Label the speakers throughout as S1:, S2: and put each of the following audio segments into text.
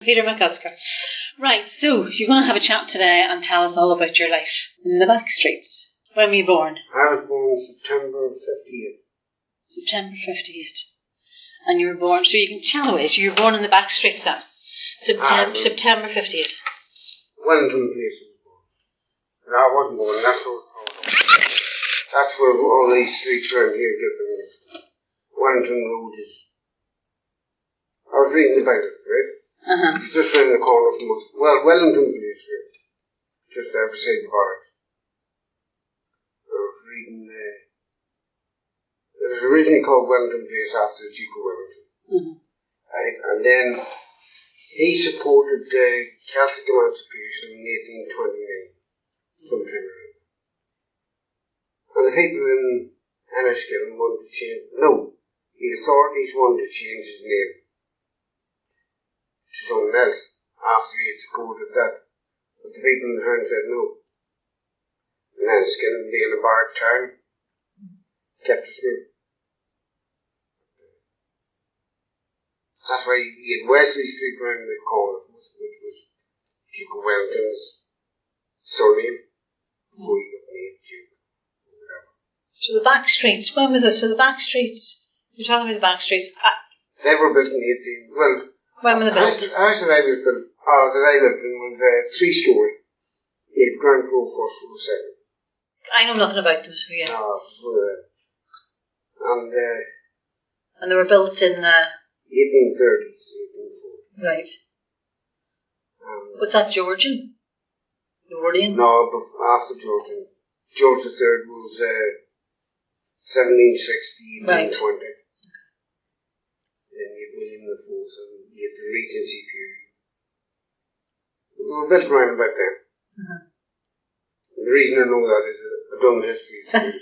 S1: Peter McCusker. Right, so you're going to have a chat today and tell us all about your life in the back streets. When were you born?
S2: I was born September 58.
S1: September 58. And you were born, so you can tell away, so you were born in the back streets then? September 58.
S2: Wellington Place was born. No, I wasn't born, that's where all these streets around here get them mixed. Wellington Road is... I was reading about it, right? It's just around the corner from us. Well, Wellington Place, right? Just there beside the barracks. I was reading... it was originally called Wellington Place after the Duke of Wellington. Right? And then he supported Catholic emancipation in 1829, sometime around. And the people in Enniskillen wanted to change... No, the authorities wanted to change his name to someone else after he had supported that. But the people in the town said no. And Enniskillen, being a barrack town, kept his name. That's why he had Wesley Street round the corner, which was Duke of Wellington's surname, before he got made Duke, or whatever.
S1: So the back streets, when was it? So the back streets, you're talking about the back streets.
S2: They were built in
S1: when were they built?
S2: The house that I lived in was 3-story. He had ground floor, first floor, second.
S1: I know nothing about them, so yeah. And they were built in...
S2: 1830s, 1840s.
S1: Right. Was that Georgian? Edwardian?
S2: No, but after Georgian. George III was 1760, 1820.
S1: Right.
S2: Then you had William IV, and you had the Regency period. We were built around about then. And the reason I know that is I've done history school.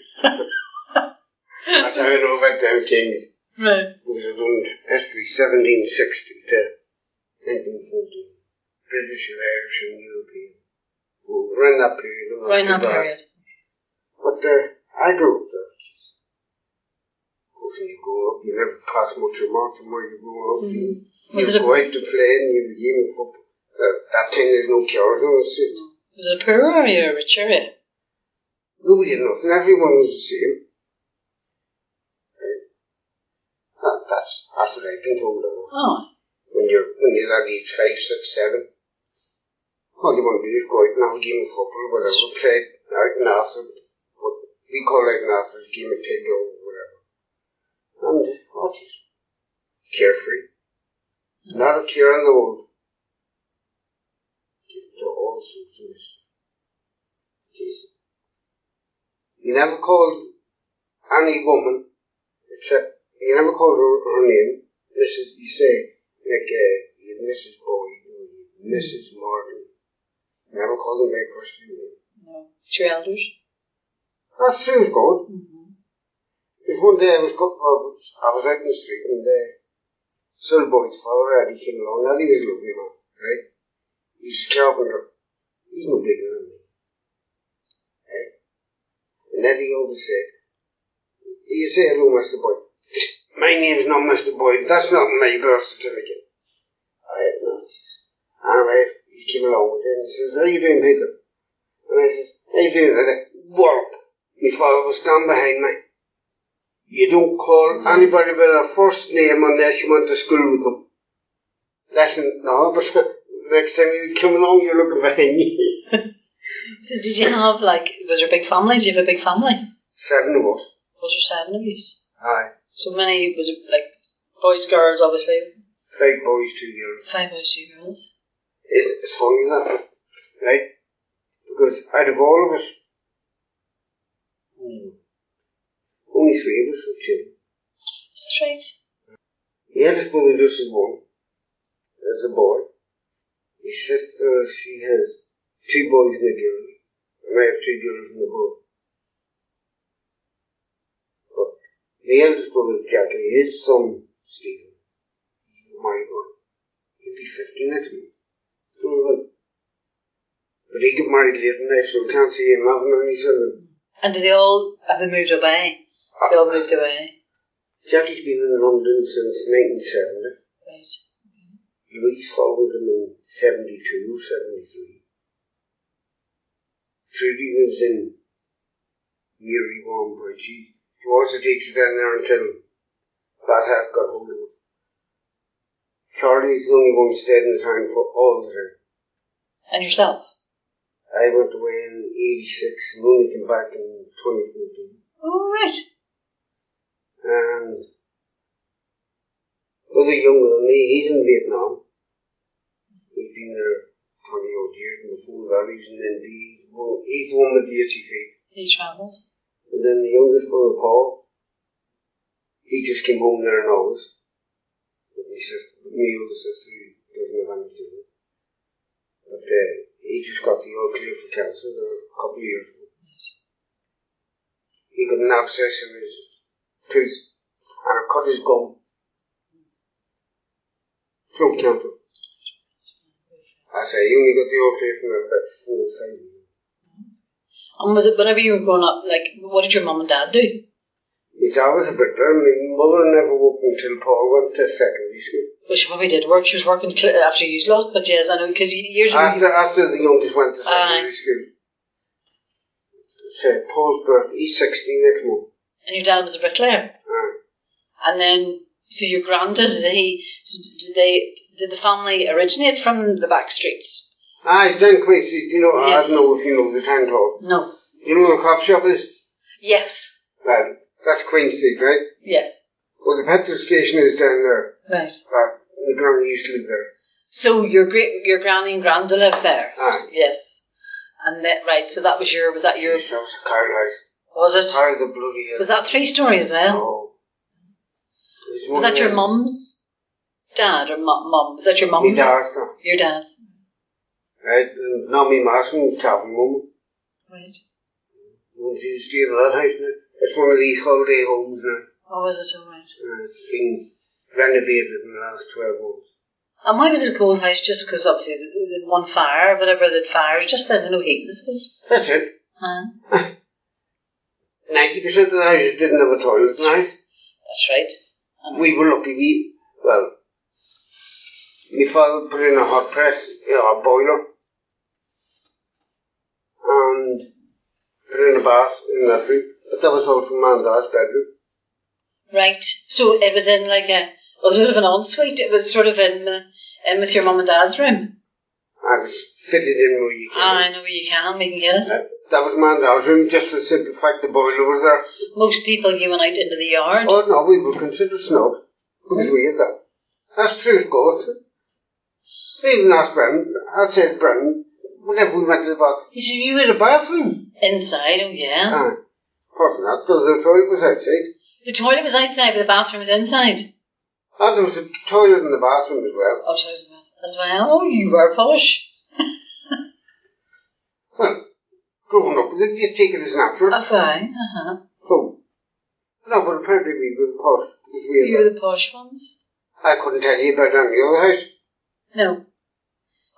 S2: That's how I know about them kings.
S1: Right.
S2: Because I've done history 1760 to 1914. British and Irish and European. Well, around that period.
S1: Around that period.
S2: But I grew up there. Of course, when you grow up, you never pass much remark from where you grew up. You go out to play and you have a game of football. That time there's no cars on the street.
S1: Was it a poor area or a rich area?
S2: Nobody had nothing. Everyone was the same. That's what I've been told of.
S1: Oh.
S2: When you're that age, 5, 6, 7, all you want to do is go out and have a game of football, whatever, play out and after, what we call out and after, a game of tag or whatever. And just carefree. Not a care in the world. To all sorts of this. You never called any woman, except you never called her name. You say, like, Mrs. Boyd or Mrs. Martin. You never called them by first name.
S1: No. It's your elders?
S2: That's true, it's good. Because one day I was out in the street and Sir Boyd's father, Eddie, came along. Eddie was a lovely man, right? He's a carpenter. He's no bigger than me. Right? And Eddie always said, you say hello, Mr. Boyd. My name's not Mr. Boyd. That's not my birth certificate. I had no. Anyway, he came along with it and he says, how you doing, Peter? And I says, how you doing? And I said, wallop. My father was standing behind me. You don't call anybody by their first name unless you went to school with them. Listen, no, but next time you come along, you're looking behind me.
S1: So did you have, was there a big family? Did you have a big family?
S2: 7 of us.
S1: Was there 7 of you?
S2: Aye.
S1: So many, was it boys, girls, obviously?
S2: 5 boys, 2 girls.
S1: 5 boys, 2 girls.
S2: It's funny that, right? Because out of all of us, only 3 of us were children.
S1: Is that right?
S2: The eldest brother just as one. There's a boy. His sister, she has 2 boys and a girl. And I have 2 girls and a boy. The eldest brother, Jackie, his son, Stephen, my boy, he'll be 15 next month. But he got married late in life, so we can't see him having any children.
S1: And have they moved away? They all moved away?
S2: Jackie's been in London since 1970.
S1: Right.
S2: Louise followed him in 72, 73. Trudy was in Mary Warmboy. She was a teacher down there until bad health got hold of her. Charlie's the only one who stayed in the town for all the time.
S1: And yourself?
S2: I went away in 86 and only came back in 2014.
S1: Oh, right.
S2: And the other younger than me, he's in Vietnam. He's been there 20 odd years, and before that he's in India. He's the one with the itchy feet.
S1: He travelled.
S2: And then the youngest brother, Paul, he just came home there in August. With my older sister, he doesn't have anything to do. But he just got the all clear for cancer there a couple of years ago. He got an abscess in his tooth and it cut his gum. Throat cancer. I say, he only got the all clear from about 4 or 5 years.
S1: And was it whenever you were growing up, like, what did your mum and dad do?
S2: My dad was a bricklayer. My mother never worked until Paul went to secondary school.
S1: Well, she probably did work. She was working after you lot, but yes, I know, because years ago...
S2: After the youngest went to secondary school. So Paul's birthday, he's 16 next month.
S1: And your dad was a bricklayer? And then, so your granddad, did the family originate from the back streets?
S2: Aye, down Queen Street. You know,
S1: yes.
S2: I don't know if you know the town hall.
S1: No.
S2: You know where the cop shop is?
S1: Yes.
S2: Well, that's Queen Street, right? Yes. Well, the petrol station is down there.
S1: Right.
S2: My granny used to live there.
S1: So your granny and granda lived there?
S2: Aye.
S1: Yes. And that, right, so that was your...
S2: Yes, that was a car house.
S1: Was it?
S2: How the bloody hell.
S1: Was that 3-story as well?
S2: No.
S1: Was that your mum's dad or mum? Was that your mum's?
S2: My dad's, no.
S1: Your dad's.
S2: Right, and not me masking, Calvin mum.
S1: Right.
S2: She used to stay in that house now. It's one of these holiday homes now.
S1: Oh, is it? All right.
S2: It's been renovated in the last 12 months.
S1: And why was it a cold house? Just because obviously the one fire, whatever the fires, just then no heat, is it?
S2: That's it. 90% of the houses didn't have a toilet in the house.
S1: That's right.
S2: We were lucky. My father put in a hot press, a boiler, and put in a bath in that room. But that was all from Mum and Dad's bedroom.
S1: Right. So it was in like a sort of an ensuite. It was sort of in with your mum and dad's room.
S2: I was fitted in where you can.
S1: I know where you can. We can get it.
S2: That was Mum and Dad's room, just for the simple fact the boiler was there.
S1: Most people you went out into the yard.
S2: Oh no, we were considered snug because we had that. That's true, of course. I even asked Brendan. I said, Brendan, whenever we went to the bath, he said, you had a bathroom?
S1: Inside, oh yeah.
S2: Apart from that, the toilet was outside.
S1: The toilet was outside, but the bathroom was inside.
S2: And there was a toilet in the bathroom as well.
S1: Oh, toilet in the bathroom as well? Oh, you were posh.
S2: Well, growing up with it, you take it as natural.
S1: That's right,
S2: So, no, but apparently we were the posh.
S1: You were the posh ones?
S2: I couldn't tell you about any other house.
S1: No.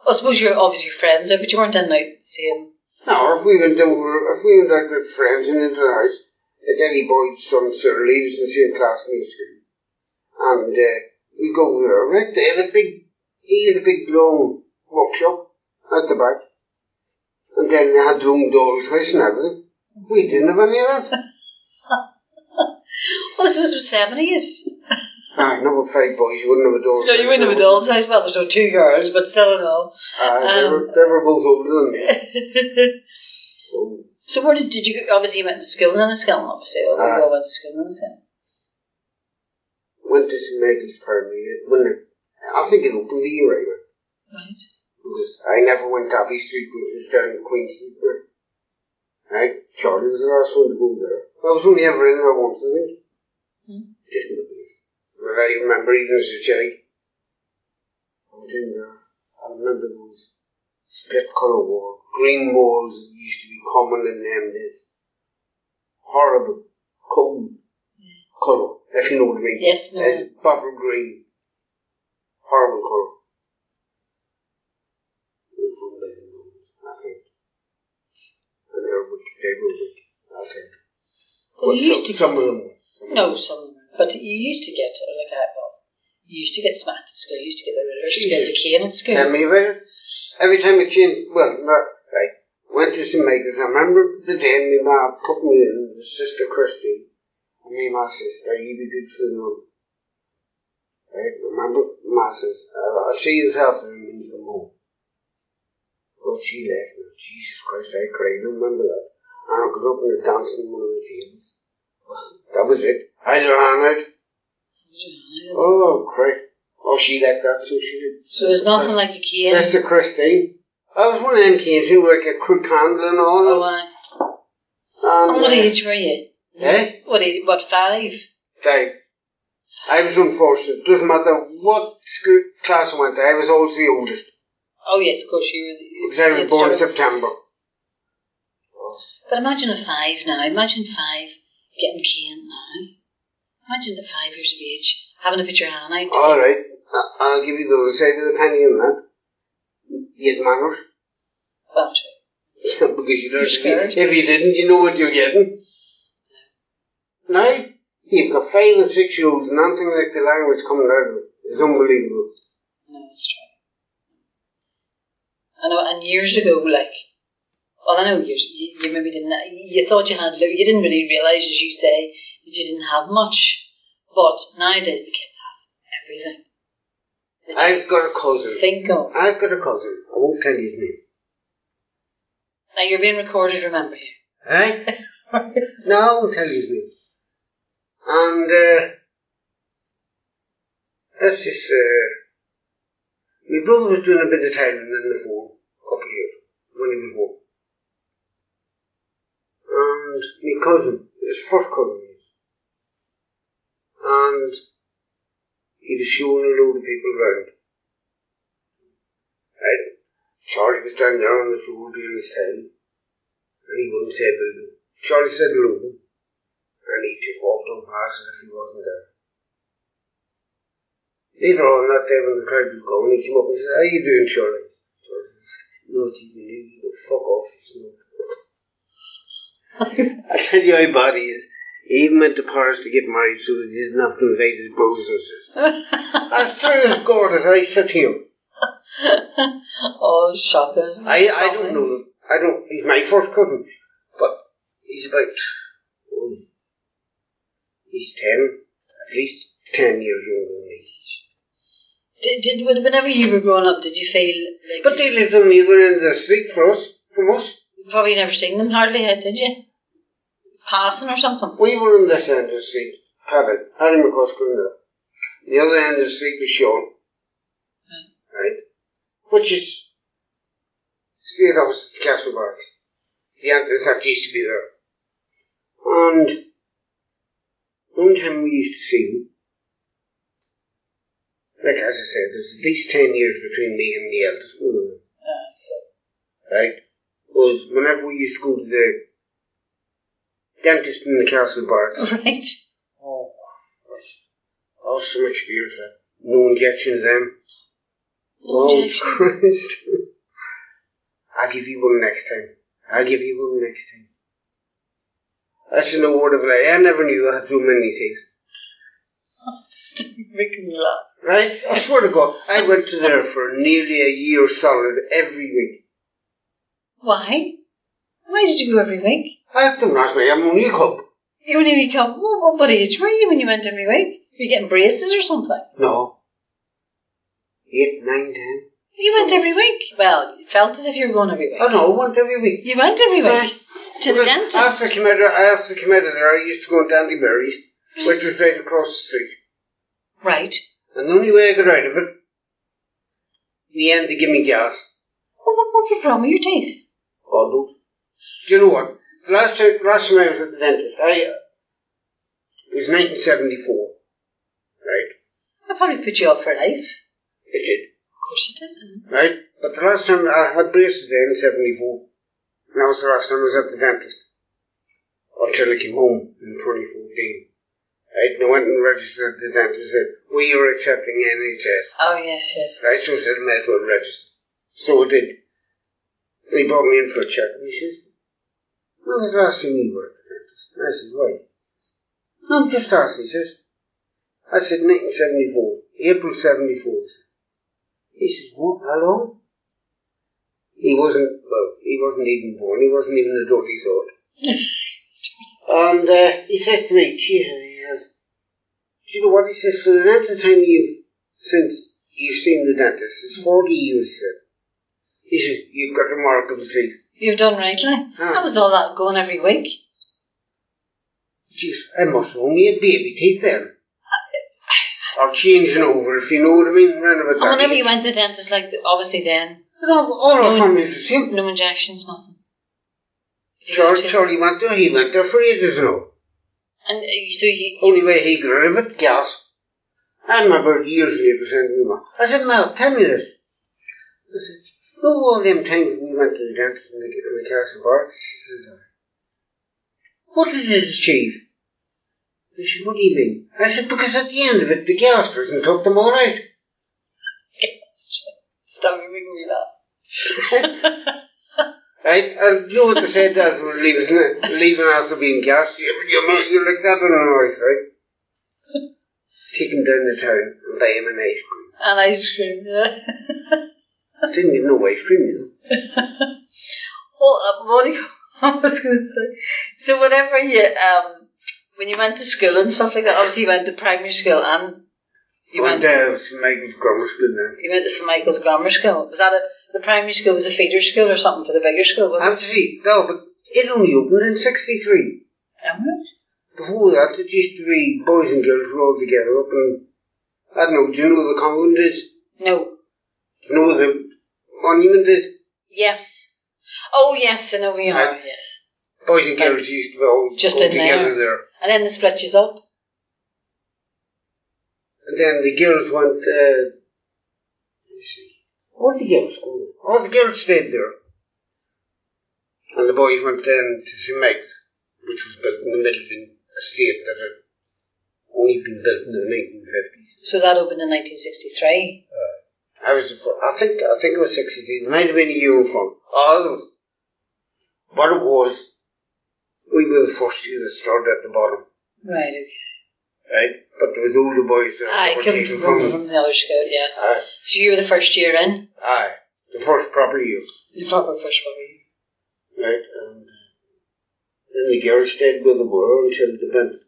S1: I suppose you're obviously friends there, but you weren't in out the same.
S2: No, if we went out with friends and into the house, Eddie Boyd's son Cyril, he was in the same class in school. And we go over there, right? He had a big long workshop at the back. And then they had their own dollhouse and everything. We didn't have any of that.
S1: Well, I suppose it was 70s.
S2: Number 5 boys, you wouldn't have a dollhouse.
S1: No, you wouldn't have a doll's house. Well, there's no 2 girls, but still and all.
S2: They were both older than me.
S1: So where did you go? Obviously you went to school in Enniskillen, obviously. Or you all went to school in Enniskillen?
S2: Went to St. Michael's Primary. I think it opened the year I went.
S1: Right.
S2: Because I never went to Abbey Street, which was down in Queen Street. Right? Charlie was the last one to go there. I was only ever in there once, I think. Just in the place. But I remember even as a child. I went in there. I remember those split colour walls. Green walls used to be common in them days. Horrible, cold colour, if you know what I mean.
S1: Yes, no.
S2: Bottle green. Horrible colour. I think. And they were wicked. I'll tell you.
S1: Well, you used to
S2: some of them.
S1: No, some of them. But you used to get, You used to get smacked at school. You used to get the ruler, to get the cane at school.
S2: Tell me about it. Every time I changed, right, went to St. Michael's. I remember the day my ma put me in, the sister Christine, and my ma says, you be good for the mum. Right, I remember ma says, I'll see you this afternoon when you come home. Oh, she left me. Jesus Christ, I cried. I remember that. And I got up and danced in one of the tables. That was it. I ran out. Oh, Christ. Oh, she left that, so she did.
S1: So there's nothing like a cane?
S2: Sister Christine. I was one of them canes, you know, like a crook handle and all.
S1: Oh, aye. And what age were you?
S2: Eh?
S1: What, 5?
S2: 5. I was unfortunate. Doesn't matter what school class I went to, I was always the oldest.
S1: Oh, yes, of course, you were the...
S2: Because I was born in September.
S1: But imagine a 5 now. Imagine 5 getting cane now. Imagine at 5 years of age having to put your hand out.
S2: All right. I'll give you the other side of the penny on that. You had manners.
S1: Well, true.
S2: Because
S1: you're scared.
S2: If you didn't, you know what you're getting. No. Now, you've got 5 and 6 year olds and nothing like the language coming out of it. It's unbelievable.
S1: No, it's true. I know, and years ago, I know you maybe didn't, you thought you didn't really realise, as you say, that you didn't have much. But nowadays the kids have everything.
S2: I've got a cousin. I've got a cousin. I won't tell you his name.
S1: Now you're being recorded, remember you.
S2: Eh? No, I won't tell you his name. And, that's just, my brother was doing a bit of tiling in the phone a couple of years when he was home. And my cousin, his first cousin, and he was showing a load of people around. Right? Charlie was down there on the floor doing his tiling, and he wouldn't say boo. Charlie said hello to him, and he just walked on past as if he wasn't there. Later on that day when the crowd was going, he came up and said, how you doing, Charlie? Charlie said, no, you go fuck off, I tell you how bad he is. He even went to Paris to get married so that he didn't have to invite his brothers and sisters. As true as God as I sit here.
S1: Oh, shocking.
S2: I don't know him. He's my first cousin. But he's about, he's 10, at least 10 years younger than me.
S1: Whenever you were growing up, did you feel like...
S2: But they lived on the other end of the street from us.
S1: You probably never seen them hardly, did you? Passing or something?
S2: We were on this end of the street. Harry McCusker in there. The other end of the street was Sean. Right? Which is straight opposite the Castle Barracks. The entrance that used to be there. And one time we used to see him. Like as I said, there's at least 10 years between me and the eldest one of them. Right? Was whenever we used to go to the dentist in the Castle Barracks.
S1: Right.
S2: Oh, that was so much fear for that. No injections then. Oh, Christ. I'll give you one next time. That's an award of life. I never knew I had so many teeth.
S1: Stop making me laugh.
S2: Right? I swear to God, I went to there for nearly a year solid every week.
S1: Why? Why did you go every week?
S2: Don't ask me, I'm only a cub.
S1: You only a cub? What age were you when you went every week? Were you getting braces or something?
S2: No. 8, 9, 10.
S1: You went every week? Well, it felt as if you were going every week.
S2: Oh no, I went every week.
S1: You went every week? To the dentist?
S2: After I came out of there, I used to go to Andy Berry's, which was right across the street.
S1: Right.
S2: And the only way I got out of it, in the end they give me gas.
S1: What was wrong with your teeth?
S2: God knows. Do you know what? The last time I was at the dentist, it was 1974. Right?
S1: That probably put you off for life.
S2: It did.
S1: Of course it did.
S2: Right? But the last time I had braces there in 74, and that was the last time I was at the dentist. Until I came home in 2014. Right? And I went and registered at the dentist and said, we are accepting NHS.
S1: Oh, yes, yes.
S2: Right? So I said, I might as well register. So I did. And he brought me in for a check. And he said, when was the last time you were at the dentist? And I said, why? I'm just asking, he says. I said, 1974. April 74. He says, what, how long? He wasn't even born, he wasn't even a dirty thought. And he says to me, Jesus, he says, do you know what? He says, for the length of time since you've seen the dentist, it's 40 years, he said. He says, you've got remarkable teeth.
S1: You've done rightly. How was all that going every week?
S2: Jeez, I must have only had baby teeth then. Or changing over, if you know what I mean.
S1: And whenever you went to the dentist, like, obviously then...
S2: No, all our families the same.
S1: No injections, nothing.
S2: Charlie went there, he went there for ages now.
S1: And so you...
S2: Only way he got rid of it, gas. I remember years later saying to me, I said, Mel, tell me this. I said, you know all them times we went to the dentist in the Castle Bar? She says, what did it achieve? I said, what do you mean? I said, because at the end of it, the gasters and took them all out.
S1: Stop making me laugh.
S2: Right? And you know what they said that we're leaving after being gassed? You're like that on a noise, right? Take him down the town and buy him an ice cream.
S1: An ice cream, yeah.
S2: I didn't get no ice cream, you know.
S1: Well, I was going to say, so whenever you, when you went to school and stuff like that, obviously you went to primary school and you went
S2: to St Michael's Grammar School then.
S1: You went to St Michael's Grammar School. Was that the primary school was a feeder school or something for the bigger school, wasn't it?
S2: Actually, no, but it only opened in 63.
S1: Right.
S2: Before that, it used to be boys and girls were all together up in, I don't know, do you know where the convent is?
S1: No.
S2: Do you know where the monument is?
S1: Yes. Oh, yes, I know where you are, yes.
S2: Boys and girls used to be all
S1: just
S2: go
S1: in
S2: together there.
S1: And then they split you up.
S2: And then the girls went, let me see, where did the girls go? Oh, the girls stayed there. And the boys went then to St Michael's, which was built in the middle of an estate that had only been built in the 1950s.
S1: So that opened in 1963?
S2: I think it was 63. It might have been a year in front. What it was, we were the first year that started at the bottom.
S1: Right, okay.
S2: Right? But there was older boys that were taken
S1: from the other school, yes. So you were the first year in?
S2: Aye. The first proper year.
S1: The first proper year.
S2: Right, and then the girls stayed where they were until they went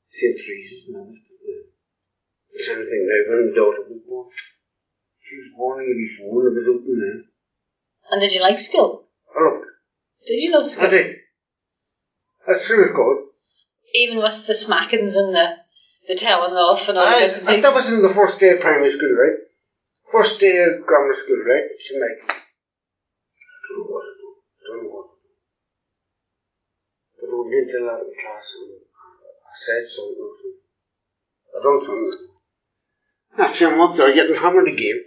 S2: St. Teresa's and all that. The same thing now when the daughter was born. She was born in 84 and it was open then.
S1: And did you like school?
S2: I loved it.
S1: Did you love school?
S2: I did. That's true, of course.
S1: Even with the smackings and the telling off and all that.
S2: That was in the first day of primary school, right? First day of grammar school, right? She like, I don't know what to do. But we went into 11th class and I said something. I don't know. Actually, I'm up there getting hammered again.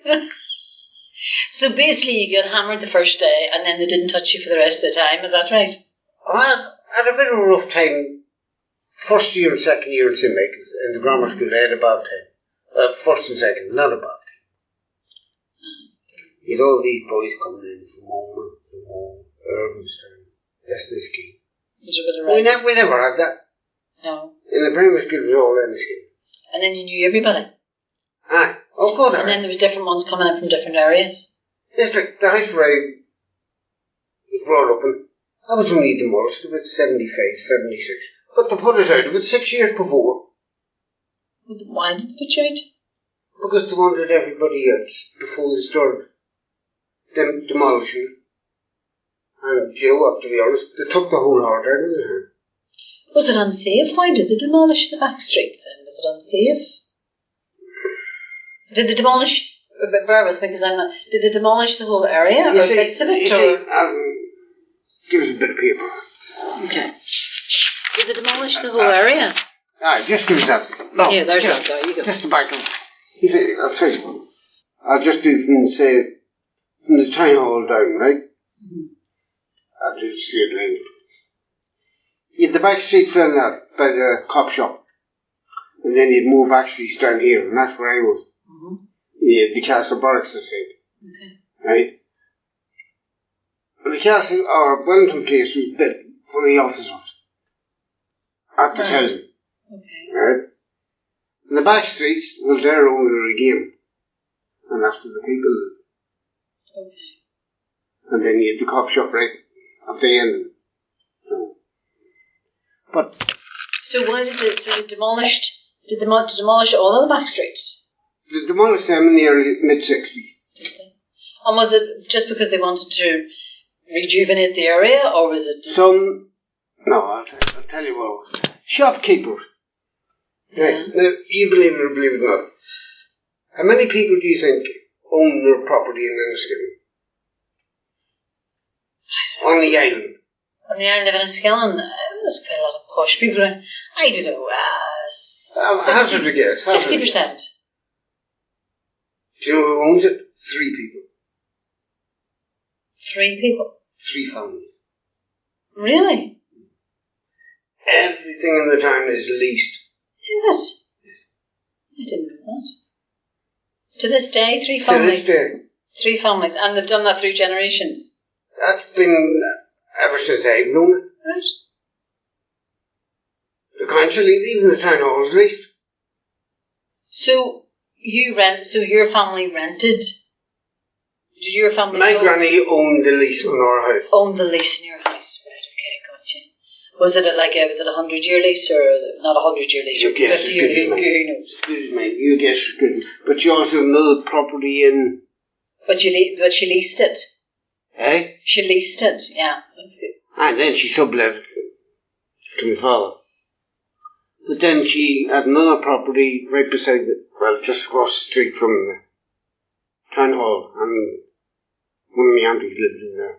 S1: So basically you got hammered the first day and then they didn't touch you for the rest of the time, is that right?
S2: I had a bit of a rough time. First year and second year in St Michael's, in the grammar school, I had a bad time. First and second, not a bad time. You had all these boys coming in from home, Irvinstown, Leslie.
S1: Was there a bit of
S2: we never had that.
S1: No.
S2: In the primary school, it was all in the school.
S1: And then you knew everybody?
S2: Aye. Oh, God.
S1: And then there was different ones coming in from different areas?
S2: Yes, like the house where I was brought up in, I was only demolished about 75, 76. But they put us out of it 6 years before.
S1: Why did they put you out?
S2: Because they wanted everybody else before they started demolishing. And you know what, to be honest, they took the whole heart out of it.
S1: Was it unsafe? Why did they demolish the back streets then? Was it unsafe? Did they demolish, bear with me because I'm not, did they demolish the whole area or bits of it?
S2: Give us a bit of paper.
S1: Okay. Did they demolish the whole area?
S2: Aye, just give us that. No,
S1: yeah, there's that guy. You go.
S2: Just the back of it. You see, I'll tell you. I'll just do from the town hall down, right? Mm-hmm. I'll do straight line. You had the back streets down there by the cop shop. And then you'd move back streets down here, and that's where I was. Mm-hmm. You had the Castle Barracks, I said. Okay. Right? And the Castle, or Wellington Place was built for the officers. At the town.
S1: Okay.
S2: Right? And the back streets, well, they're only again. And after the people.
S1: Okay.
S2: And then you had the cop shop right at the end. But.
S1: So why did they demolish all of the back streets?
S2: They demolished them in the early mid-60s.
S1: Did they? And was it just because they wanted to rejuvenate the area, or was it...
S2: No, I'll tell you what. Shopkeepers.
S1: Yeah.
S2: Right. Now, you believe it or believe it not. How many people do you think own their property in Enniskillen? On the island.
S1: On the island of Enniskillen, there's quite a lot of posh people. I don't know,
S2: 60 to guess.
S1: 60%.
S2: Do you know who owns it? 3 people.
S1: 3 people?
S2: 3 families.
S1: Really?
S2: Everything in the town is leased.
S1: Is it? I didn't know that. To this day, 3 families?
S2: To this day.
S1: 3 families, and they've done that through generations?
S2: That's been ever since I've known it.
S1: Right.
S2: The council, even the town hall is leased.
S1: So your family rented? Did your family...
S2: My granny owned the lease on our house.
S1: Owned the lease in your house, right, okay, gotcha. Was it a 100-year lease or not a 100-year lease?
S2: You guess
S1: 50 year, who knows?
S2: Excuse me, you guess it's good. But she also had another property in...
S1: But she leased it?
S2: Eh?
S1: She leased it, yeah. Let's see.
S2: And then she sublet it to my father. But then she had another property right beside it, well, just across the street from the town hall, and one of my aunties lived in there.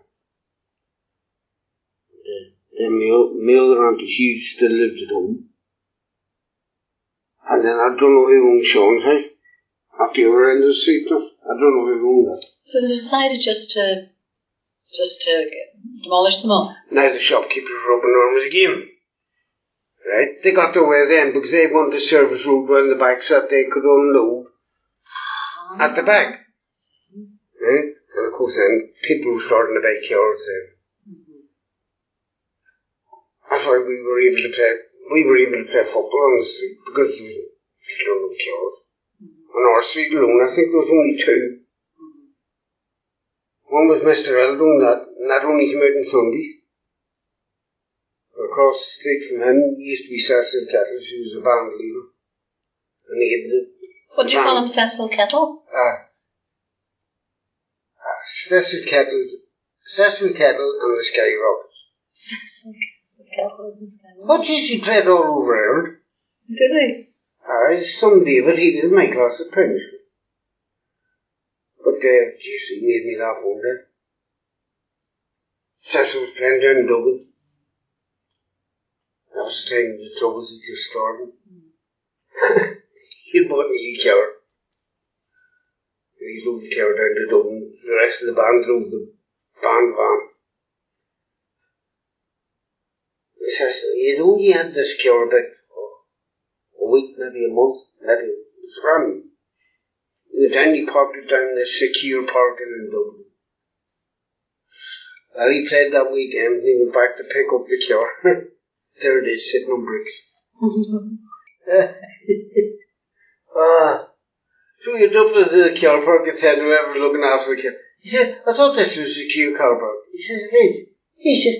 S2: Then my other auntie, she still lived at home. And then I don't know who owned Sean's house, at the other end of the street. I don't know who owned that.
S1: So they decided just to demolish them all?
S2: Now the shopkeepers are up in arms again. Right? They got their way then because they wanted a service road round the back so that they could unload at the back. Right? And of course then people were starting to buy cars then. That's why we were able to play football on the street because there was no cars. On our street alone, I think there was only 2. One was Mr. Eldon, and that only came out on Sunday. Across the street from him used to be Cecil Kettle. She was a band leader. And he had the...
S1: What do you call him, Cecil Kettle?
S2: Cecil Kettle and the Skyrockets.
S1: Cecil Kettle and the Skyrockets.
S2: But he played all over Ireland.
S1: Did he?
S2: Some David, he was in my class at primary school. But, geez, he made me laugh one day. Cecil was playing down in Dublin. That was the time the troubles had just started. He bought a new car. He drove the car down to Dublin. The rest of the band drove the band van. And Cecil, he'd only had this car about a week, maybe a month, maybe. It was brand new. Then he parked it down in the secure parking in Dublin. Well, he played that weekend and he went back to pick up the car. There it is, sitting on bricks. So he looked at the car park and said, whoever looking after the car. He said, I thought this was a secure car park. He says, it is. He says,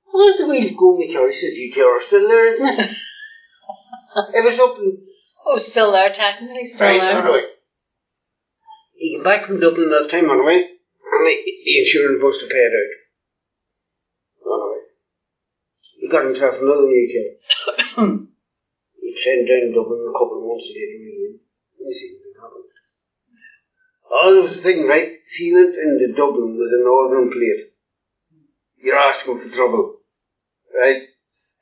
S2: where did the wheels go in the car? He says, your car is still there, isn't it? It was up and...
S1: Oh, still there, technically, still there.
S2: Right. He came back from Dublin that time on the way, and the insurance was to pay it out. On the way. He got himself another new car. He sent down Dublin a couple of months later. Let me see what happened. Oh, there was the thing, right? If you went into Dublin with a northern plate, you're asking for trouble. Right?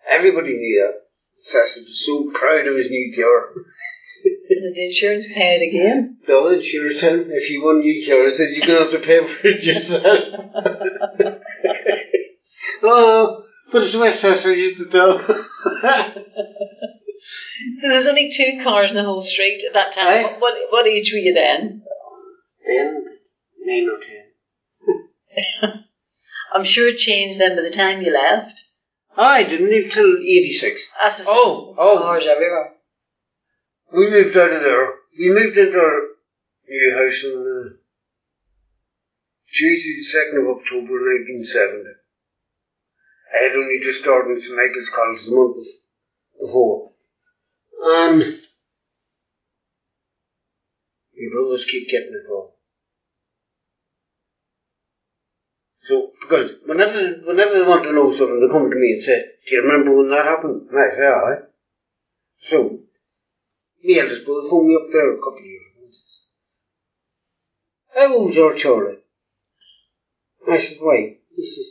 S2: Everybody knew that. Cecil was so proud of his new car.
S1: Did the insurance pay it again?
S2: No, the insurance said, if you want a new car, said you're going to have to pay for it yourself. Oh, but it's the way Cecil used to tell.
S1: So there's only 2 cars in the whole street at that time.
S2: Aye.
S1: What age were you then?
S2: Then, 9 or 10.
S1: I'm sure it changed then by the time you left.
S2: I didn't live till 86.
S1: That's what
S2: Oh.
S1: cars everywhere.
S2: We moved out of there. We moved into our new house on Tuesday the 2nd of October 1970. I had only just started in St Michael's College the month before. And my brothers keep getting it wrong. So, because whenever they want to know something, they come to me and say, do you remember when that happened? And I say, aye. So, the eldest brother phoned me up there a couple of years ago. How old's your Charlie? And I said, why? He says,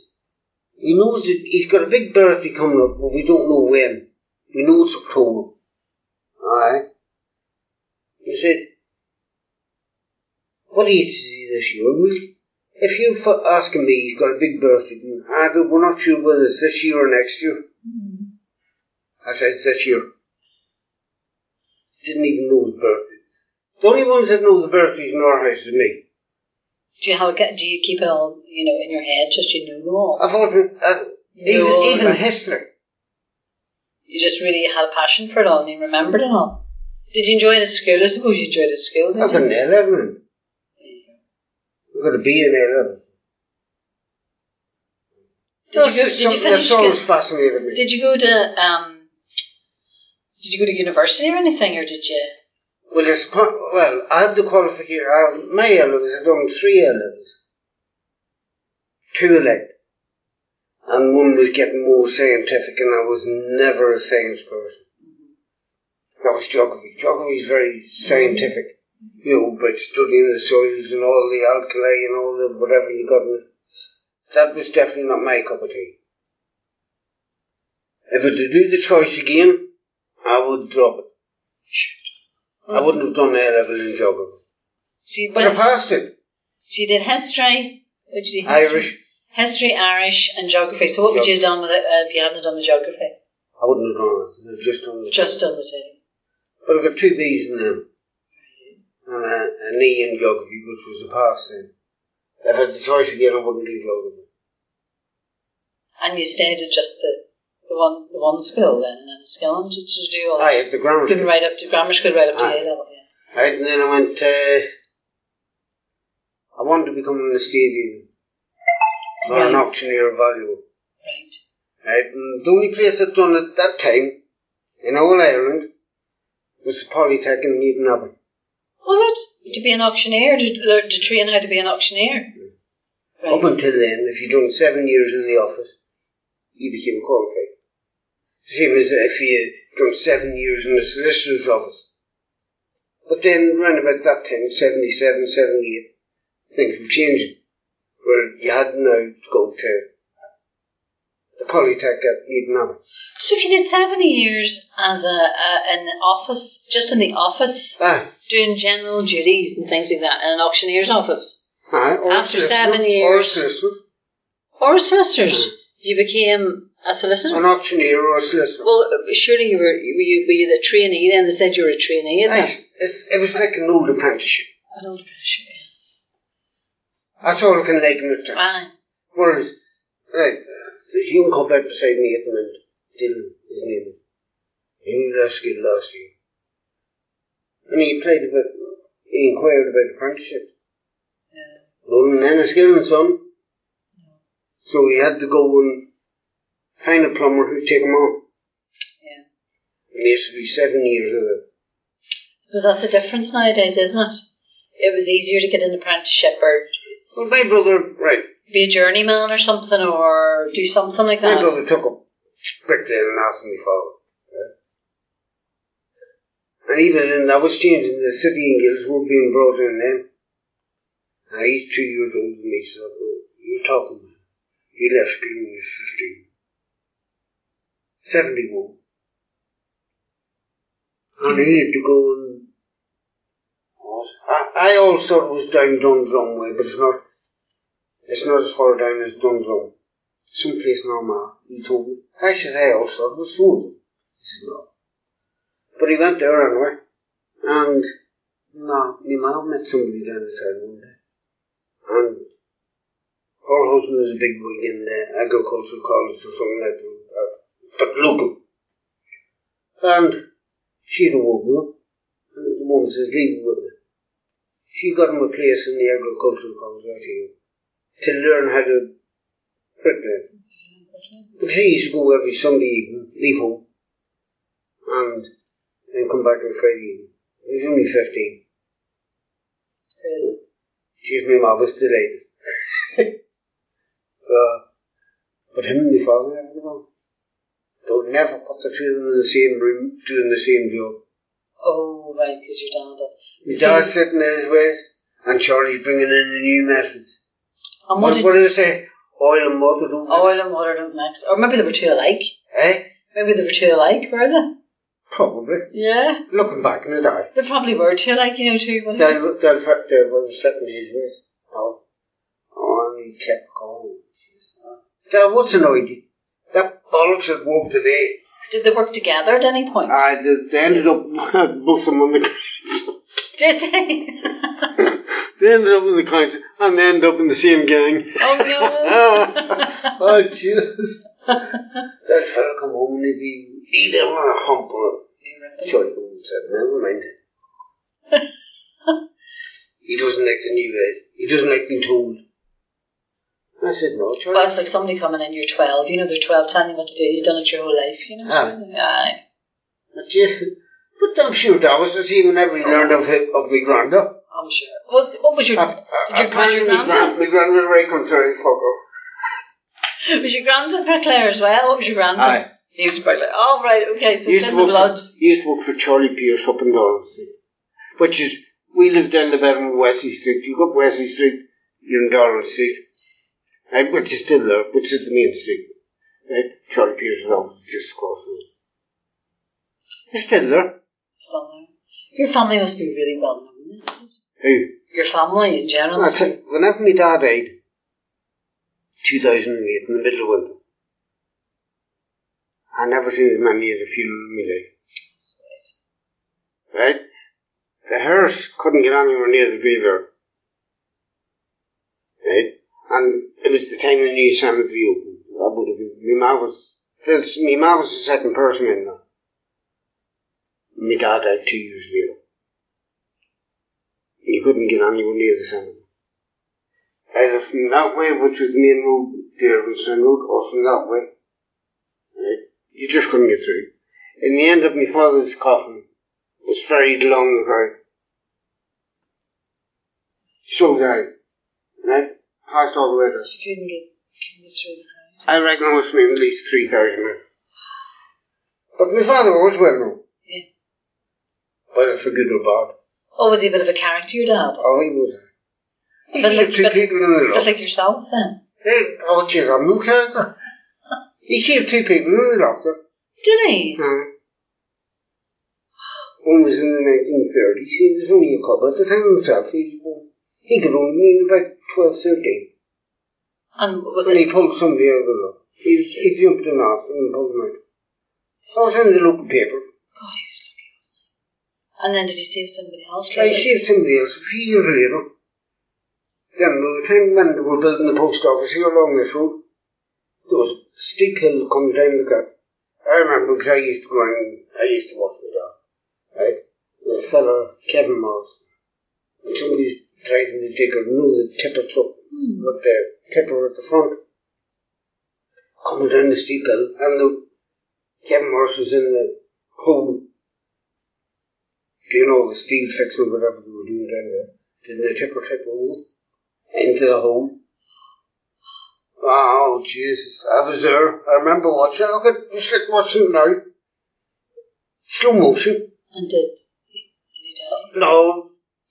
S2: he knows that he's got a big birthday coming up, but we don't know when. We know it's October. Aye. He said, what age is he this year? Well, if you're asking me, he's got a big birthday, but we're not sure whether it's this year or next year. I said, it's this year. Didn't even know his birthday. The only ones that know the birthdays in our house is me.
S1: Do you keep it all, in your head, just you know them all?
S2: I thought, even history.
S1: You just really had a passion for it all and you remembered it all. Did you enjoy it at school? I suppose you enjoyed it at school, didn't you?
S2: I got an A-level.
S1: There you go.
S2: I got a B in A-level.
S1: Did you finish
S2: That's always fascinated me.
S1: Did you go to university or anything, or did you?
S2: Well, I had the qualification. My A-levels, I'd done 3 A-levels. 2 elect. And one was getting more scientific, and I was never a science person. That was geography. Geography is very scientific. By studying the soils and all the alkali and all the whatever you got in it. That was definitely not my cup of tea. If I had to do the choice again, I would drop it. I wouldn't have done A-level in geography. But I passed it.
S1: So you did history. What did you do?
S2: Irish.
S1: History, Irish, and geography. So what would you have done with it if you hadn't done the geography?
S2: I wouldn't have done it. I'd just done the
S1: done the two.
S2: But I got 2 B's in them. And an E in geography, which was a pass then. If I had the choice again, I wouldn't do geography.
S1: And you stayed at just the one school then, and then Skillen to do all that?
S2: Aye, at the grammar school.
S1: Right up to grammar school, right up to A-level, yeah.
S2: Right, and then I went, I wanted to become an estate agent. Or an auctioneer of value. Right, and the only place I'd done at that time, in all Ireland, was the Polytech in Newton.
S1: Was it? To be an auctioneer? To train how to be an auctioneer?
S2: Yeah. Right. Up until then, if you'd done 7 years in the office, you became qualified. Same as if you'd done 7 years in the solicitor's office. But then, round about that time, 77, 78, things were changing. Where you had now to go to the Polytech at Newton.
S1: So if you did 7 years as in the office, just in the office, doing general duties and things like that, in an auctioneer's office, after 7 years, or solicitors, you became a solicitor?
S2: An auctioneer or a solicitor.
S1: Well, surely were you the trainee then? They said you were a trainee then?
S2: It was like an old apprenticeship.
S1: An old apprenticeship, yeah.
S2: That's all I can liken it to.
S1: Aye.
S2: Whereas, there's a young couple out beside me at the minute, Dylan, his name is. He left school last year. And he inquired about apprenticeship. Yeah. Well, and then a skilling son. No. So he had to go and find a plumber who'd take him on. Yeah. And he used to be 7 years of it.
S1: Because that's the difference nowadays, isn't it? It was easier to get an apprenticeship or...
S2: Well, my brother,
S1: be a journeyman or something, or do something like that.
S2: My brother took up bricklaying and asked me for it. And even then, that was changing. The city and guilds were being brought in then. Now, he's 2 years older than me, so you're talking about. He left school when he was 15. 71. And he had to go and... I always thought it was down Dundrum way, but it's not. It's not as far down as Dundrum. Someplace normal, he told me. I said, I always thought it was Sweden. He said, no. But he went there anyway. And, my mum met somebody down the town one day. And her husband was a big wig in the agricultural college or something like that, but local. And she'd awoken up. Mum says, leave it with me. She got him a place in the agricultural college out here to learn how to bricklay. But she used to go every Sunday evening, leave home, and then come back on Friday evening. He was only 15.
S1: Crazy.
S2: She's my mom was delighted. But him and my father never got on. They would never put the two of them in the same room doing the same job.
S1: Oh, right, because your dad.
S2: His dad's sitting in his ways, and Charlie's bringing in the new methods.
S1: And
S2: what did they say? Oil and water don't mix.
S1: Oil and water don't mix. Or maybe they were two alike.
S2: Eh?
S1: Maybe they were two alike, were they?
S2: Probably.
S1: Yeah.
S2: Looking back in the day.
S1: They probably were two alike, you know, too.
S2: They were sitting in his ways. Oh, and he kept going. That what's annoyed you? That bollocks at work today.
S1: Did they work together at any point?
S2: They ended up both of them on the council.
S1: Did they?
S2: They ended up in the council and they ended up in the same gang.
S1: Oh no!
S2: Oh Jesus! That fella come home and he'd be there on a hump on it. Sorry, he said, never mind. He doesn't like the new ways. He doesn't like being told. I said, no, Charlie.
S1: Well, it's like somebody coming in, you're 12, you know, they're 12 telling you what to do, you've done it your whole life, you know. Aye.
S2: But I'm sure that was the same whenever he learned of my granda.
S1: I'm sure. What was your... Did your granda?
S2: My granda was very concerned, fucker.
S1: Was your granda bricklayer as well? What was your granda?
S2: Aye.
S1: He was a bricklayer. Oh, right, okay, so it's in the blood.
S2: He used to work for Charlie Pierce up in Dolan Street. Which is, we lived down the bottom of Wesley Street. You go up Wesley Street, you're in Dolan Street. Right, which is still there, which is the main street. Right? Charlie Pierce's office is just across the road. It's still there.
S1: Somewhere. Your family must be really well known, isn't it?
S2: Who?
S1: Your family in general.
S2: Whenever my dad died, 2008, in the middle of winter, I never seen as many at a funeral in my life. Right? The hearse couldn't get anywhere near the graveyard. Right? And it was the time the new cemetery opened. That would have been, my ma was the second person in there. My dad died 2 years later. You couldn't get anywhere near the cemetery. Either from that way, which was the main road, the Irvington Road, or from that way. Right? You just couldn't get through. In the end of my father's coffin was ferried along the crowd. So died. Right? Passed all the way there.
S1: You couldn't get through the crowd.
S2: I reckon it was at least 3,000 men. But my father was well known.
S1: Yeah.
S2: Whether for good or bad.
S1: Oh, was he a bit of a character, your dad?
S2: Oh, he was. He saved two people in the lot.
S1: But like yourself, then?
S2: Hey, oh, jeez, I'm no character. He saved two people in the doctor.
S1: Did he?
S2: One was in the 1930s. He was only a couple at the time himself. He could only be about 12, 13.
S1: And was
S2: when he pulled somebody out of the lot. He jumped in off and pulled him out. That was in the local paper.
S1: God, he was lucky, wasn't he? And then did he save somebody else?
S2: He saved somebody else a few years later. Then by the time when they were building the post office here along this road, there was a steep hill coming down the gap. I remember because I used to go and I used to work for the dog. Right? There was a fella, Kevin Morris, and somebody's driving the digger, the tipper truck, with the tipper at the front, coming down the steep hill, and Kevin Morris was in the hole, the steel fixing, whatever they were doing down there. Didn't the tipper tip over into the hole? Oh, Jesus, I was there. I remember watching. I could just like watching it now. Slow motion.
S1: And did he die?
S2: No,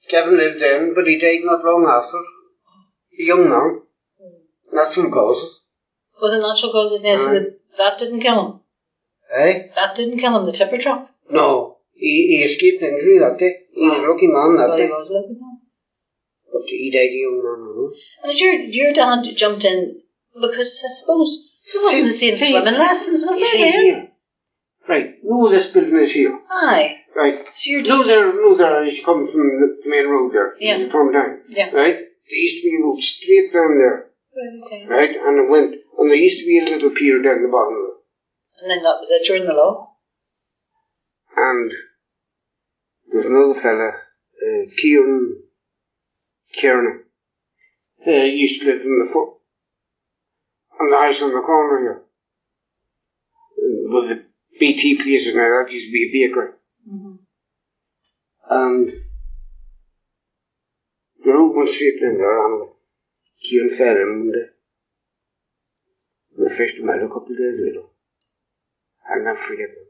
S2: Kevin lived then, but he died not long after. A young man. Natural causes.
S1: Was it natural causes? Yes, that didn't kill him.
S2: Eh?
S1: That didn't kill him, the tipper truck?
S2: No, he escaped injury that day. He was a lucky man that day.
S1: He was a lucky man.
S2: But he died a young man.
S1: And your dad jumped in because I suppose it wasn't the same swimming lessons, was there?
S2: Right, this building is here.
S1: Aye.
S2: Right.
S1: So you're just...
S2: there as you come from the main road there.
S1: Yeah.
S2: From down.
S1: Yeah.
S2: Right? There used to be a road straight down there.
S1: Right, okay.
S2: Right? And it went, and there used to be a little pier down the bottom of it. And
S1: then that was it during the law?
S2: And There's another fella, Kieran Kiernan. He used to live on the house on the corner here. Well, the BT places now, that used to be a bakery.
S1: Mm-hmm.
S2: And the road went straight in there, and Kieran fell in one day. And I fished him out a couple of days later. I'll never forget them.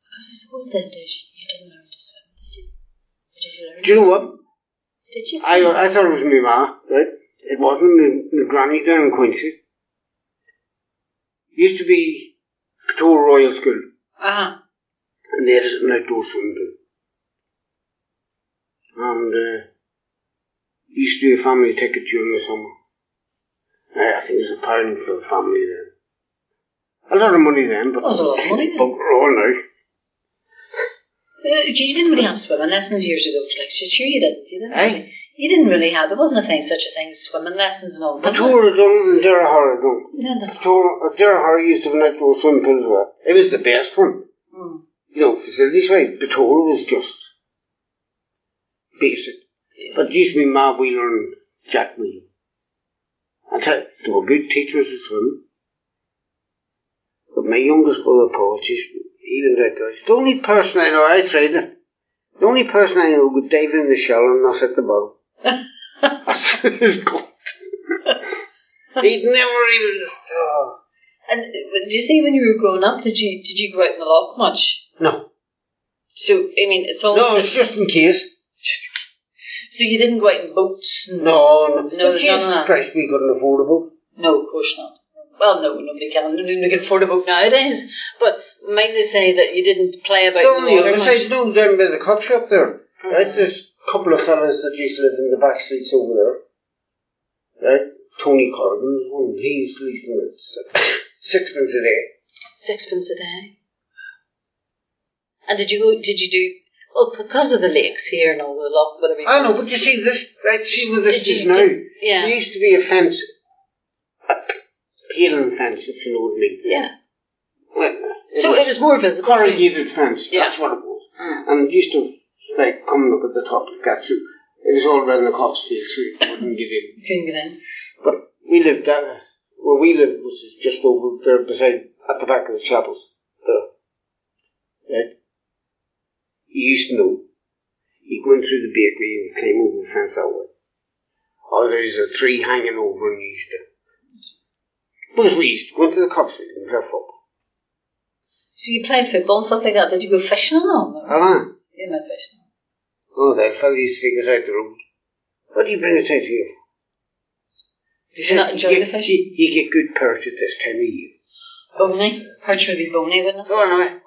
S1: Because I suppose them days you didn't learn to swim, did you? Or did you learn?
S2: Do you know what?
S1: Did you swim?
S2: I thought it was my ma, right? It wasn't my granny down in Quincy. It used to be Patrol Royal School.
S1: Uh-huh.
S2: And they had an outdoor swimming pool. And used to do a family ticket during the summer. I think it was £1 for the family then. A lot of money then, but
S1: that was a lot of money then.
S2: Bunker all now.
S1: You didn't really have swimming lessons years ago, like, sure you didn't. You didn't really have, there wasn't such a thing as swimming lessons and all.
S2: Patora done and Derrahara done.
S1: No.
S2: Derrahara used to have an outdoor swimming pool as well. It was the best one.
S1: Mm.
S2: You know, facilities wise, Patora was just basic. But it used to be Ma Wheeler and Jack Wheeler. I'll tell you, they were good teachers of swimming. But my youngest brother, Paul, he went out there. He's the only person I know, I tried it. The only person I know would dive in the shell and not hit the bottom. That's his goal. He'd never even. Oh.
S1: And do you see when you were growing up, did you go out in the loch much?
S2: No.
S1: So I mean, it's all.
S2: No, it's just in case.
S1: So you didn't go out in boats? And
S2: No,
S1: there's none of that.
S2: Christ, we couldn't afford a boat.
S1: No, of course not. Well, no, nobody can afford a boat nowadays. But mind to say that you didn't play about
S2: on
S1: the
S2: the
S1: water
S2: other
S1: much.
S2: side, no, down by the cop shop there. Mm-hmm. Right, there's a couple of fellas that used to live in the back streets over there. Right, Tony Corrigan, one. He used to leave them sixpence a day.
S1: Sixpence a day. And did you do? Well, because of the lakes here and all the loch, whatever.
S2: I know, but you see this, right? See where this is now.
S1: Yeah.
S2: There used to be a fence, a paling fence, if you know what I mean.
S1: Yeah.
S2: Well,
S1: it was more visible.
S2: Corrugated fence.
S1: Yeah.
S2: That's what it was. Mm. And it used to like coming up at the top of the cat. So it was all around the cop's field, so you wouldn't get in.
S1: Couldn't get in.
S2: But we lived where we lived was just over there beside, at the back of the chapels. Right? You used to know. You go in through the bakery and climb over the fence that way. Or there's a tree hanging over and you used to. But we used to go into the cop's field and play football.
S1: So you played football and stuff like that. Did you go fishing and all? You went fishing.
S2: Oh, that fella used to take us out the road. What do you bring us out here?
S1: Did you not enjoy the fishing?
S2: You get good perch at this time of year.
S1: Bony? Perch would be bony, wouldn't it?
S2: Oh, anyway.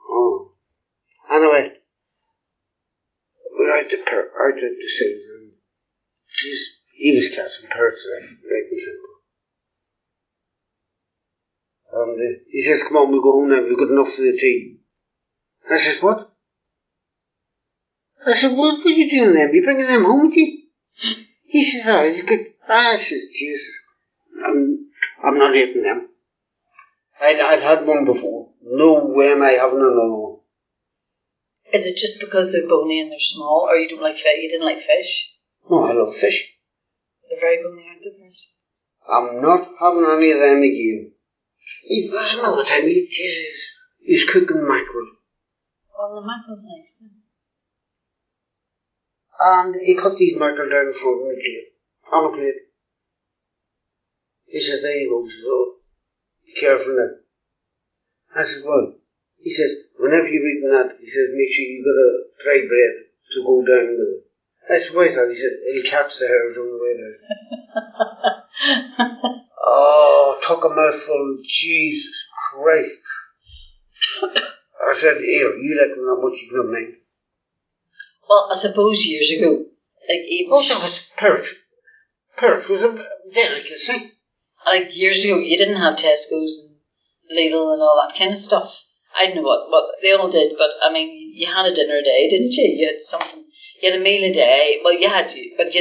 S2: Oh. Anyway. We're out the sea. Jeez, he was catching perch right in centre. And he says, come on, we'll go home now, we've got enough for the tea. I says, what? I said, what are you doing then? Are you bringing them home with you? He says, oh, you could. I says, Jesus, I'm not eating them. I'd had one before. No way am I having another one.
S1: Is it just because they're bony and they're small, or you don't like fish? You didn't like fish?
S2: No, I love fish.
S1: They're very bony, aren't they?
S2: I'm not having any of them again. There's another time, he's cooking mackerel.
S1: Well, the mackerel's nice then.
S2: And he cut these mackerel down in front of me on a plate. He says, there you go. He says, oh, be careful now. I said, well, he says, whenever you're eating that, he says, make sure you got a dry bread to go down with it. I said, why is that? He said, it'll catch the hairs on the way down. Oh, took a mouthful, Jesus Christ. I said, here, you let them know how much you can have made.
S1: Well, I suppose years ago, like even...
S2: Oh, that was perch. Perch was a delicacy.
S1: Like years ago, you didn't have Tesco's and Lidl and all that kind of stuff. I don't know what they all did, but I mean, you had a dinner a day, didn't you? You had something, you had a meal a day. Well, but you had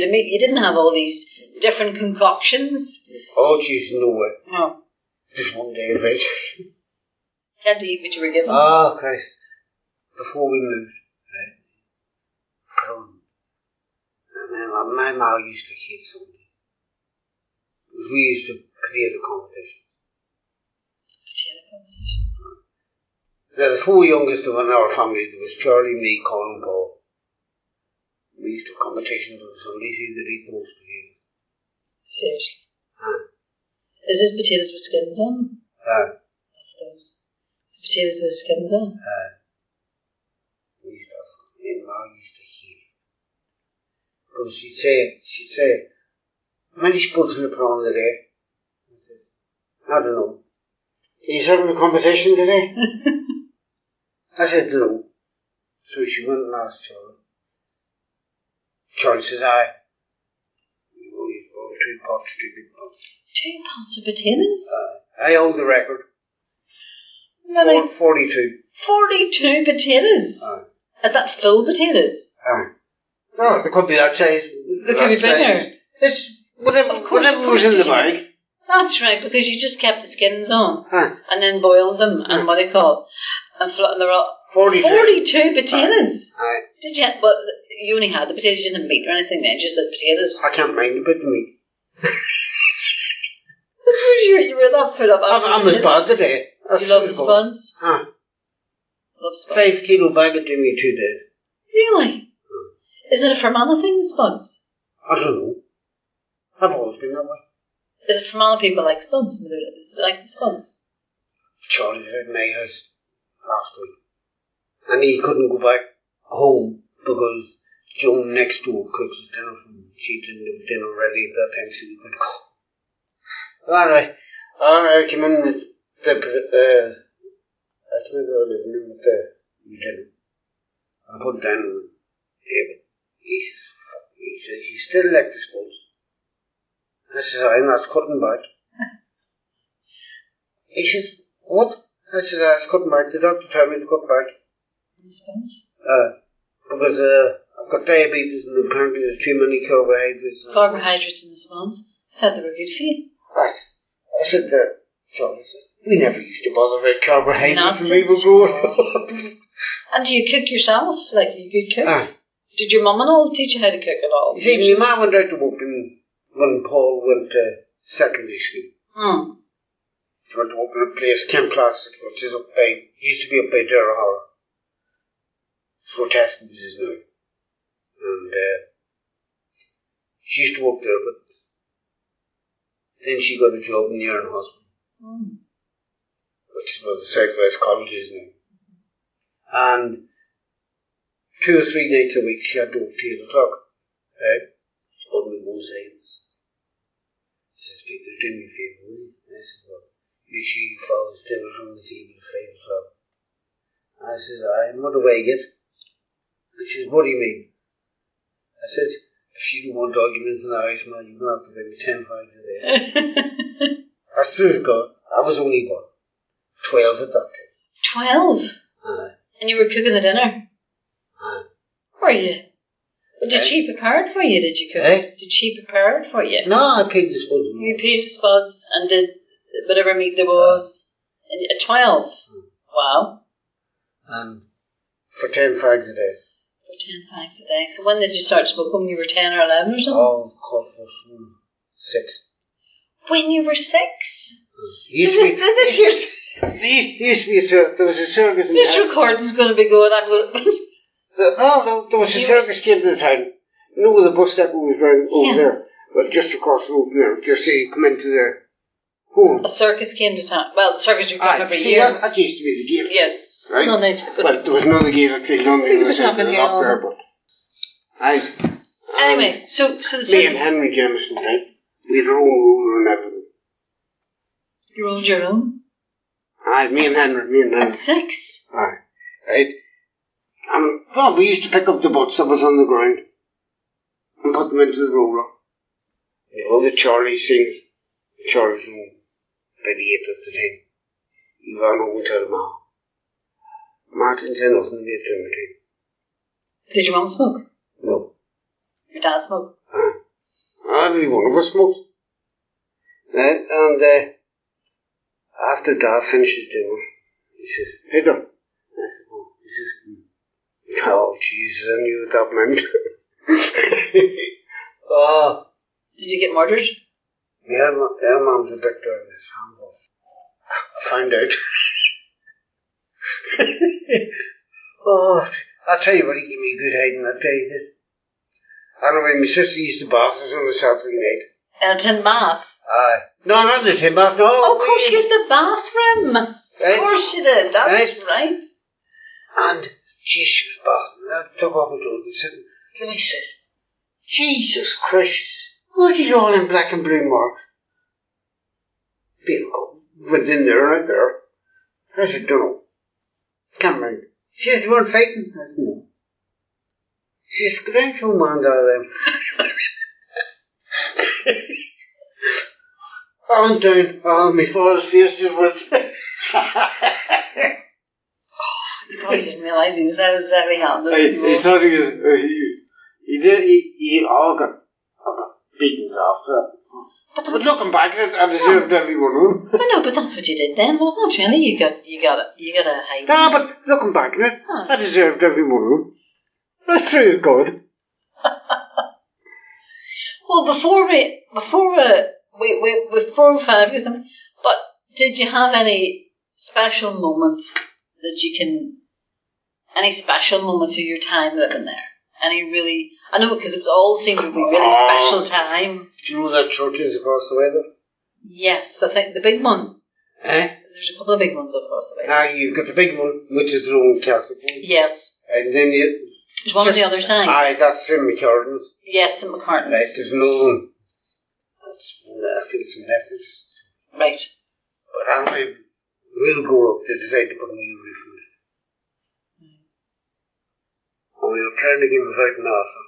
S1: a meal. You didn't have all these different concoctions.
S2: Oh, jeez, no way.
S1: No.
S2: Just one day of it.
S1: You had to eat what you were given.
S2: Oh, Christ. Before we moved, my mom used to hate somebody. We used to create a competition.
S1: Potato competition?
S2: The four youngest of our family, there was Charlie, me, Colin, and Paul. We used to have competitions on Sundays who could eat the most potatoes.
S1: Seriously? Is this potatoes with skins on? Love those. So potatoes with skins on?
S2: We used to have, my mom used to hate it. Because she'd say, how many spuds will you put on today? I don't know. Are you having a competition today? I said no. So she went and asked Charlie. Charlie says, you only bought 2 pots, 2 big pots.
S1: 2 pots of potatoes?
S2: I hold the record. 42.
S1: 42 potatoes? Is that full potatoes?
S2: No, they could be that size.
S1: They could be bigger.
S2: It's whatever was in the bag.
S1: That's right, because you just kept the skins on and then boiled them and what do you call and they're all 42 potatoes. Did you? Well, you only had the potatoes, you didn't have meat or anything. Then you just had potatoes.
S2: I can't mind a bit of meat.
S1: This was you were that full up.
S2: I'm as bad today.
S1: You love the spuds.
S2: Love
S1: spuds.
S2: 5 kilo bag of me 2 days.
S1: Really? Is it a Fermanagh thing, the spuds?
S2: I don't know. I've always been that way.
S1: Is it Fermanagh people like spuds? Is it like the spuds?
S2: Charlie was at my house last week. And he couldn't go back home because Joan next door cooks his dinner for him. She didn't have dinner ready at that time, so he could go. Anyway, I came in with the dinner. I put it down on the table. He says, you still like the spuds? I says, I'm not cutting back. He says, what? I says, I was cutting back. The doctor told me to cut back.
S1: The spuds?
S2: Because I've got diabetes and apparently there's too many carbohydrates.
S1: Carbohydrates in the spuds? I thought they were good for you.
S2: Right. I said, Charlie said, we never used to bother about carbohydrates when we were growing up.
S1: And do you cook yourself? Like, you could cook? Did your mum and all teach you how to cook at all?
S2: You see, my mum went out to work when Paul went to secondary school. She went to work in a place, Ken Plastic, which is used to be up by Derrahara. It's where Tesco's is now. And she used to work there, but then she got a job in the Iron Hospital, which is where the Southwest College is now. And 2 or 3 nights a week she had to work till 8 o'clock. She told me one side. She says, Peter, do me a favour, will you? And I said, well, make sure you follow the dinner from the table at 5 o'clock. I says, and what do I get? And she says, what do you mean? I said, if you don't want arguments in the house, man, you're going to have to give me 10 fags a day. I swear to God, I was only about 12 at that time.
S1: 12? And you were cooking the dinner? Were you? Did she prepare it for you? Did you cook it? Did she prepare it for you?
S2: No, I paid the spuds.
S1: You paid the spuds and did whatever meat there was at 12? Wow.
S2: For 10 fags a day.
S1: For 10 fags a day. So when did you start smoking? When you were 10 or 11 or something?
S2: Oh, God, for 6.
S1: When you were 6?
S2: There was a circus in
S1: this recording's going to be good. I'm going to...
S2: there was a circus came to the town. You know where the bus depot was right over there? Well, just across the road there. Just as you come into the home.
S1: A circus came to town. Well, the circus would come every year.
S2: That used to be the gate.
S1: Yes.
S2: Right?
S1: No,
S2: well, there was another gate at London. There was nothing here up there, but...
S1: Anyway, so the circus...
S2: Me and Henry Jameson, right? We had our own ruler and everything.
S1: You owned your own?
S2: Me and Henry.
S1: At 6?
S2: Right? Well, we used to pick up the butts that was on the ground and put them into the roller. You know, the Charlie sings. Charlie was by the 8 at the time. He ran home and told Ma. Martin said nothing to me at dinner time.
S1: Did your mum smoke?
S2: No.
S1: Your dad smoke?
S2: Every one of us smoked. Right? And after Dad finishes dinner, he says, Peter. I said, oh, he says, oh, Jesus, I knew what that meant. Oh.
S1: Did you get murdered?
S2: Yeah, Mum's a victor in this handball. I found out. Oh, I'll tell you what, he gave me a good hiding that day. He did. I don't know when my sister used to bath us on the Saturday night.
S1: In a tin bath?
S2: Aye. No, not in the tin bath, no.
S1: Oh, of course, you had the bathroom.
S2: Right.
S1: Of course you did, that's right.
S2: And she was bathing. I took off my clothes and said, and I said, Jesus Christ, what are you all in black and blue marks? People went in there, right there. I said, don't know. Come round. She said, you weren't fighting? I said, no. She said, go down to a man out of them. I went down. Oh, my father's face just went.
S1: You probably didn't realise he was as heavy handed.
S2: He thought he was. He all got beaten after that. But looking back at it, I deserved every one of them.
S1: But no, but that's what you did then, wasn't it? Really, you got a hide.
S2: No, but looking back at it, I deserved every one of them. That's true as God.
S1: Well, before we find something, but did you have any special moments any special moments of your time living there? Any really, I know because it all seemed to be a really special time.
S2: Do you know that church is across the way there?
S1: Yes, I think the big one.
S2: Eh?
S1: There's a couple of big ones across the way.
S2: Now you've got the big one, which is the Roman Catholic one.
S1: Yes.
S2: And then
S1: there's one on the other side.
S2: Aye, that's St. McCartan's.
S1: Yes, St. McCartan's.
S2: Right, there's another one. I think it's Methodist.
S1: Right.
S2: But anyway, we'll go up to decide to put a new roof on it. And we'll turn the game of out and after.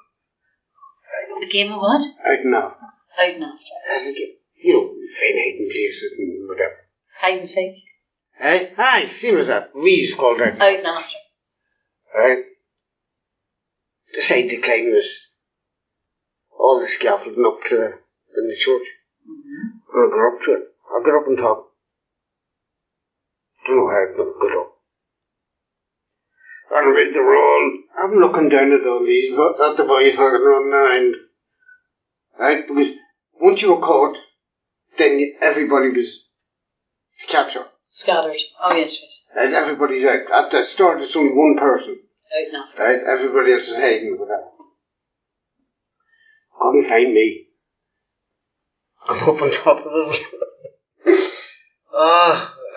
S1: The game of what?
S2: Out and after.
S1: Out and after.
S2: As a game. You know, find hiding places and whatever.
S1: Hide and seek.
S2: Eh? Aye, same as that. We used to call it out.
S1: Out and after.
S2: Right. Decide to climb this. All the scaffolding up to in the church. Mm-hmm. And I got up to it. I got up on top. Don't know how I'm going to get up. And with the roll, I'm looking down at all these, at the boys running around. Right? Because once you were caught, then everybody was to catch up.
S1: Scattered. Oh, yes, right.
S2: And everybody's out. At the start, it's only one person.
S1: Out now.
S2: Right? Everybody else is hiding or whatever. Couldn't find me. I'm up on top of them.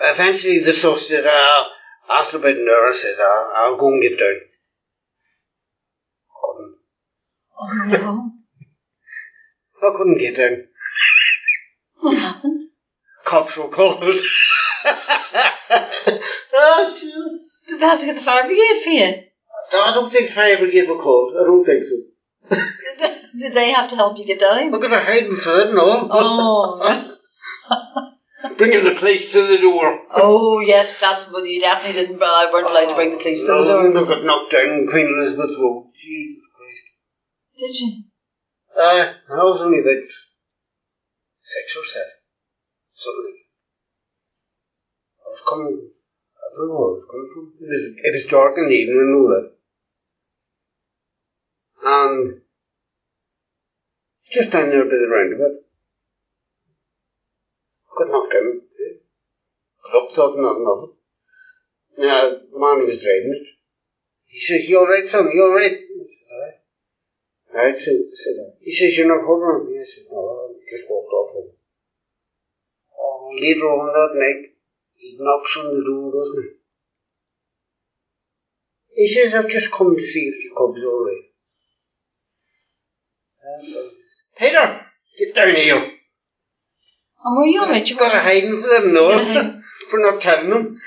S2: Eventually the sus said, after about an hour, I said, I'll go and get down. Couldn't.
S1: Oh no.
S2: I couldn't get down.
S1: What happened?
S2: Cops were called. Oh, jeez.
S1: Did they have to get the fire brigade for you?
S2: I don't think the fire brigade were called. I don't think so.
S1: Did they have to help you get down?
S2: We're going to hide inside and all.
S1: Oh.
S2: Bringing the police to the door.
S1: Oh, yes, that's what you definitely weren't allowed to bring the police to the door.
S2: No, I got knocked down in Queen Elizabeth Road. Jesus Christ.
S1: Did you?
S2: I was only about 6 or 7. Something. I don't know where I was coming from. It was dark in the evening, I know that. And just down there by the roundabout. Got knocked down. Got up, thought nothing of it. Now, the man who was driving it, he says, "You alright, son? You alright?" I said, "Aye." Right, he says, "You're not hovering?" I said, "No, I just walked off home." Oh, later on that night, he knocks on the door, doesn't he? He says, "I've just come to see if your cub's alright." "Peter, get down here."
S1: And were you alright?
S2: You got a hiding for them, no? For not telling them.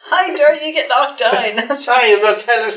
S1: How dare you get knocked down? That's right.
S2: I'm not telling